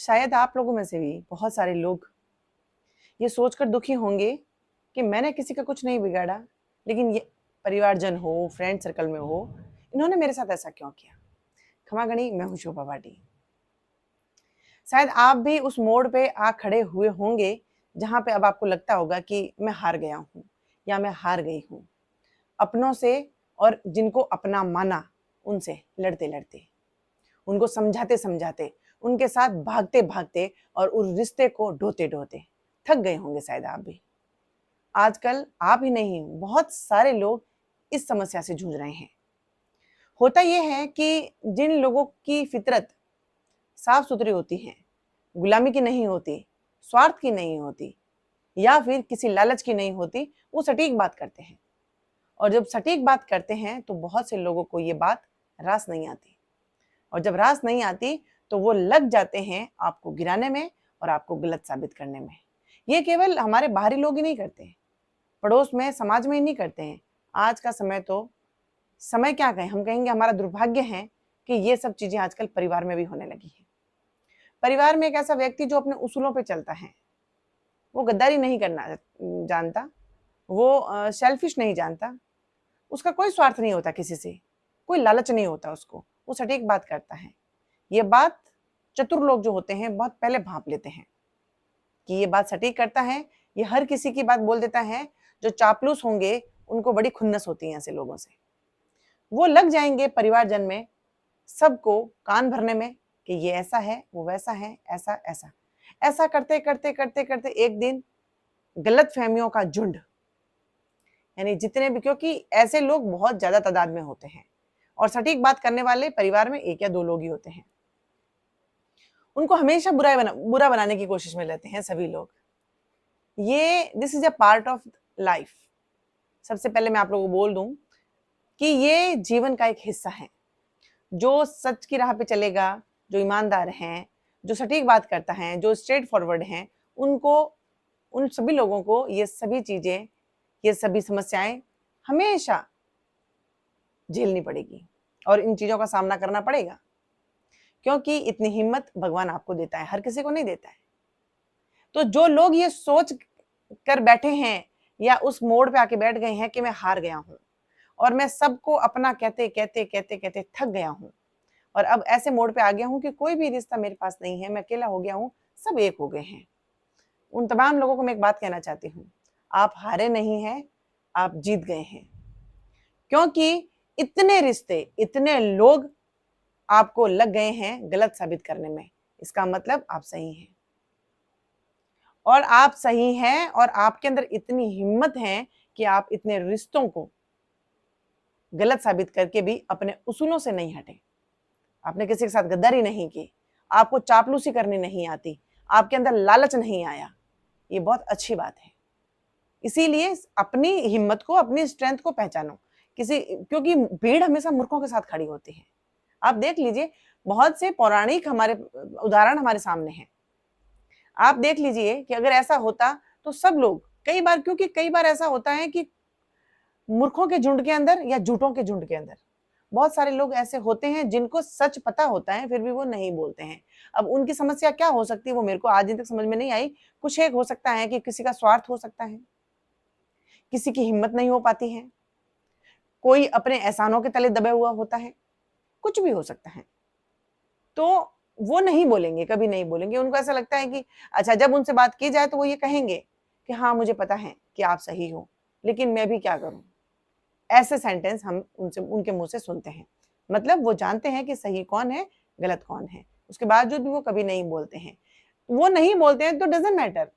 शायद आप लोगों में से भी बहुत सारे लोग ये सोचकर दुखी होंगे कि मैंने किसी का कुछ नहीं बिगाड़ा, लेकिन ये परिवारजन हो, फ्रेंड सर्कल में हो, इन्होंने मेरे साथ ऐसा क्यों किया। क्षमा गणी, मैं हूं शोभा भाटी। शायद आप भी उस मोड़ पे आ खड़े हुए होंगे जहां पे अब आपको लगता होगा कि मैं हार गया हूं या मैं हार गई हूं अपनों से, और जिनको अपना माना उनसे लड़ते लड़ते, उनको समझाते समझाते, उनके साथ भागते भागते और उस रिश्ते को ढोते ढोते थक गए होंगे शायद आप भी। आजकल आप ही नहीं, बहुत सारे लोग इस समस्या से जूझ रहे हैं। होता यह है कि जिन लोगों की फितरत साफ सुथरी होती है, गुलामी की नहीं होती, स्वार्थ की नहीं होती, या फिर किसी लालच की नहीं होती, वो सटीक बात करते हैं। और जब सटीक बात करते हैं तो बहुत से लोगों को ये बात रास नहीं आती, और जब रास नहीं आती तो वो लग जाते हैं आपको गिराने में और आपको गलत साबित करने में। ये केवल हमारे बाहरी लोग ही नहीं करते हैं, पड़ोस में, समाज में ही नहीं करते हैं। आज का समय तो, समय क्या कहें, हम कहेंगे हमारा दुर्भाग्य है कि ये सब चीजें आजकल परिवार में भी होने लगी है। परिवार में एक ऐसा व्यक्ति जो अपने उसूलों पे चलता है, वो गद्दारी नहीं करना जानता, वो सेल्फिश नहीं जानता, उसका कोई स्वार्थ नहीं होता किसी से, कोई लालच नहीं होता उसको, वो सटीक बात करता है। ये बात चतुर लोग जो होते हैं बहुत पहले भांप लेते हैं कि ये बात सटीक करता है, ये हर किसी की बात बोल देता है। जो चापलूस होंगे उनको बड़ी खुन्नस होती है ऐसे लोगों से। वो लग जाएंगे परिवारजन में सबको कान भरने में कि ये ऐसा है, वो वैसा है, ऐसा ऐसा ऐसा करते करते करते करते एक दिन गलत फहमियों का झुंड, यानी जितने भी, क्योंकि ऐसे लोग बहुत ज्यादा तादाद में होते हैं और सटीक बात करने वाले परिवार में एक या दो लोग ही होते हैं। उनको हमेशा बुरा बनाने की कोशिश में रहते हैं सभी लोग। ये this is a part of life. सबसे पहले मैं आप लोगों को बोल दूं कि ये जीवन का एक हिस्सा है। जो सच की राह पे चलेगा, जो ईमानदार हैं, जो सटीक बात करता है, जो स्ट्रेट फॉरवर्ड हैं, उनको, उन सभी लोगों को ये सभी चीजें, ये सभी समस्याएं हमेशा झेलनी पड़ेगी और इन चीजों का सामना करना पड़ेगा, क्योंकि इतनी हिम्मत भगवान आपको देता है, हर किसी को नहीं देता है। तो जो लोग ये सोच कर बैठे हैं या उस मोड़ पे आके बैठ गए हैं कि मैं हार गया हूं और मैं सबको अपना कहते कहते कहते कहते थक गया हूं, और अब ऐसे मोड़ पे आ गया हूं कि कोई भी रिश्ता मेरे पास नहीं है, मैं अकेला हो गया हूं, सब एक हो गए हैं, उन तमाम लोगों को मैं एक बात कहना चाहती हूँ, आप हारे नहीं हैं, आप जीत गए हैं। क्योंकि इतने रिश्ते, इतने लोग आपको लग गए हैं गलत साबित करने में, इसका मतलब आप सही हैं। और आप सही हैं और आपके अंदर इतनी हिम्मत है कि आप इतने रिश्तों को गलत साबित करके भी अपने उसूलों से नहीं हटे। आपने किसी के साथ गद्दारी नहीं की, आपको चापलूसी करनी नहीं आती, आपके अंदर लालच नहीं आया, ये बहुत अच्छी बात है। इसीलिए अपनी हिम्मत को, अपनी स्ट्रेंथ को पहचानो। क्योंकि भीड़ हमेशा मूर्खों के साथ खड़ी होती है। आप देख लीजिए, बहुत से पौराणिक हमारे उदाहरण हमारे सामने हैं। आप देख लीजिए कि अगर ऐसा होता तो सब लोग, कई बार, क्योंकि कई बार ऐसा होता है कि मूर्खों के झुंड के अंदर या झूठों के झुंड के अंदर बहुत सारे लोग ऐसे होते हैं जिनको सच पता होता है फिर भी वो नहीं बोलते हैं। अब उनकी समस्या क्या हो सकती है वो मेरे को आज दिन तक समझ में नहीं आई। कुछ एक हो सकता है कि किसी का स्वार्थ हो सकता है, किसी की हिम्मत नहीं हो पाती है, कोई अपने एहसानों के तले दबे हुआ होता है, कुछ भी हो सकता है। तो वो नहीं बोलेंगे, कभी नहीं बोलेंगे। उनको ऐसा लगता है कि अच्छा, जब उनसे बात की जाए तो वो ये कहेंगे कि हाँ मुझे पता है कि आप सही हो, लेकिन मैं भी क्या करूं। ऐसे सेंटेंस हम उनसे, उनके मुंह से सुनते हैं। मतलब वो जानते हैं कि सही कौन है, गलत कौन है, उसके बावजूद भी वो कभी नहीं बोलते हैं। वो नहीं बोलते हैं तो डजंट मैटर,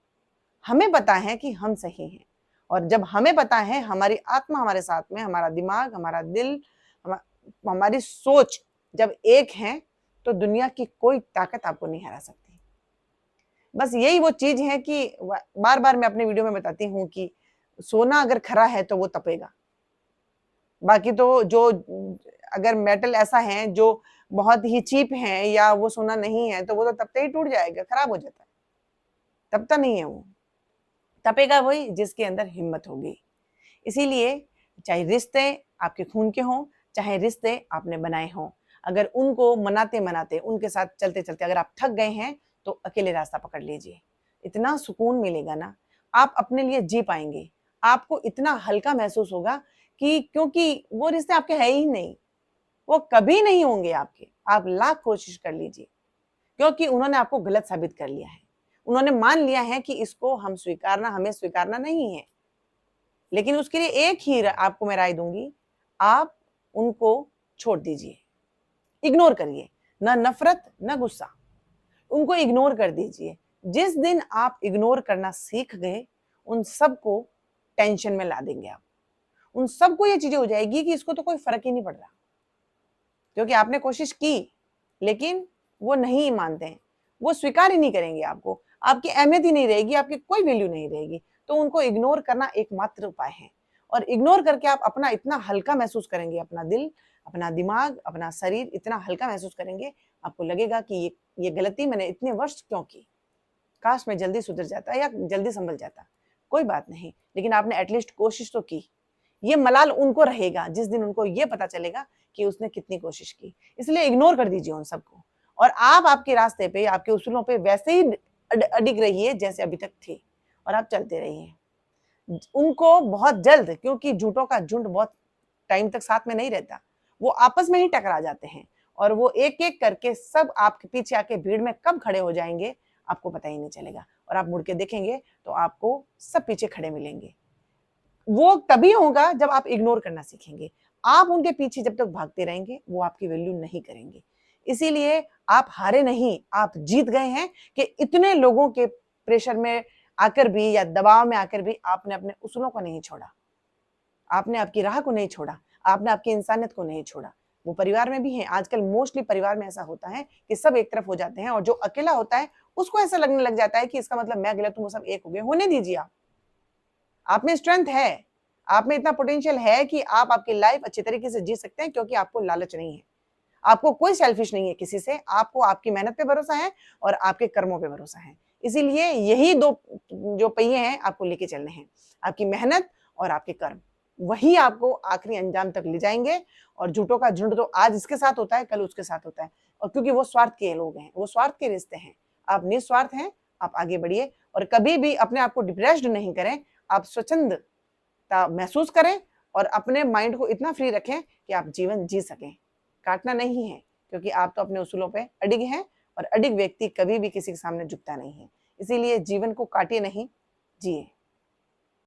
हमें पता है कि हम सही हैं। और जब हमें पता है, हमारी आत्मा हमारे साथ में, हमारा दिमाग, हमारा दिल, हमारी सोच जब एक है तो दुनिया की कोई ताकत आपको नहीं हरा सकती। बस यही वो चीज है कि बार बार मैं अपने वीडियो में बताती हूँ कि सोना अगर खरा है तो वो तपेगा। बाकी तो जो, अगर मेटल ऐसा है जो बहुत ही चीप है या वो सोना नहीं है तो वो तो तपते ही टूट जाएगा, खराब हो जाता है, तपता नहीं है वो। तपेगा वही जिसके अंदर हिम्मत होगी। इसीलिए चाहे रिश्ते आपके खून के हों, चाहे रिश्ते आपने बनाए हों, अगर उनको मनाते मनाते, उनके साथ चलते चलते अगर आप थक गए हैं तो अकेले रास्ता पकड़ लीजिए। इतना सुकून मिलेगा ना, आप अपने लिए जी पाएंगे। आपको इतना हल्का महसूस होगा कि क्योंकि वो रिश्ते आपके है ही नहीं, वो कभी नहीं होंगे आपके। आप लाख कोशिश कर लीजिए, क्योंकि उन्होंने आपको गलत साबित कर लिया है। उन्होंने मान लिया है कि इसको हमें स्वीकारना नहीं है। लेकिन उसके लिए एक ही आपको मैं राय दूंगी, आप उनको छोड़ दीजिए, इग्नोर करिए। ना नफरत ना गुस्सा, उनको इग्नोर कर दीजिए। जिस दिन आप इग्नोर करना सीख गए, उन सबको टेंशन में ला देंगे आप। उन सबको ये चीजें हो जाएगी कि इसको तो कोई फर्क ही नहीं पड़ रहा, क्योंकि आपने कोशिश की लेकिन वो नहीं मानते हैं, वो स्वीकार ही नहीं करेंगे आपको, आपकी अहमियत ही नहीं रहेगी, आपकी कोई वैल्यू नहीं रहेगी। तो उनको इग्नोर करना एकमात्र उपाय है। और इग्नोर करके आप अपना इतना हल्का महसूस करेंगे, अपना दिल, अपना दिमाग, अपना शरीर इतना हल्का महसूस करेंगे, आपको लगेगा कि ये गलती मैंने इतने वर्ष क्यों की, काश मैं जल्दी सुधर जाता या जल्दी संभल जाता। कोई बात नहीं, लेकिन आपने एटलीस्ट कोशिश तो की। ये मलाल उनको रहेगा जिस दिन उनको ये पता चलेगा कि उसने कितनी कोशिश की। इसलिए इग्नोर कर दीजिए उन सबको, और आप आपके रास्ते पे, आपके उसूलों पे वैसे ही अडिग रहिए जैसे अभी तक थे, और आप चलते रहिए। उनको बहुत जल्द, क्योंकि झूठों का झुंड बहुत टाइम तक साथ में नहीं रहता, वो आपस में ही टकरा जाते हैं, और वो एक एक करके सब आपके पीछे आके भीड़ में कब खड़े हो जाएंगे आपको पता ही नहीं चलेगा। और आप मुड़ के देखेंगे तो आपको सब पीछे खड़े मिलेंगे। वो तभी होगा जब आप इग्नोर करना सीखेंगे। आप उनके पीछे जब तक भागते रहेंगे, वो आपकी वैल्यू नहीं करेंगे। इसीलिए आप हारे नहीं, आप जीत गए हैं कि इतने लोगों के प्रेशर में आकर भी या दबाव में आकर भी आपने अपने उसूलों को नहीं छोड़ा, आपने आपकी राह को नहीं छोड़ा, आपने आपकी इंसानियत को नहीं छोड़ा। वो परिवार में भी हैं। आजकल मोस्टली परिवार में ऐसा होता है कि सब एक तरफ हो जाते हैं, और जो अकेला होता है उसको ऐसा लगने लग जाता है कि इसका मतलब मैं गलत हूं, वो सब एक हो गए। होने दीजिए। आप में स्ट्रेंथ है, आप में इतना पोटेंशियल है कि आप आपकी लाइफ अच्छे तरीके से जी सकते हैं, क्योंकि आपको लालच नहीं है, आपको कोई सेल्फिश नहीं है किसी से, आपको आपकी मेहनत पे भरोसा है और आपके कर्मों पे भरोसा है। इसीलिए यही दो जो पहिए हैं आपको लेके चलने हैं, आपकी मेहनत और आपके कर्म, वही आपको आखिरी अंजाम तक ले जाएंगे। और झूठों का झुंड तो आज इसके साथ होता है, कल उसके साथ होता है, और क्योंकि वो स्वार्थ के लोग हैं, वो स्वार्थ के रिश्ते हैं। आप निस्वार्थ हैं, आप आगे बढ़िए, और कभी भी अपने आप को डिप्रेस्ड नहीं करें। आप स्वच्छंदता महसूस करें और अपने माइंड को इतना फ्री रखें कि आप जीवन जी सकें। काटना नहीं है, क्योंकि आप तो अपने उसूलों पे अडिग हैं, और अडिग व्यक्ति कभी भी किसी के सामने झुकता नहीं है। इसीलिए जीवन को काटिए नहीं, जिए।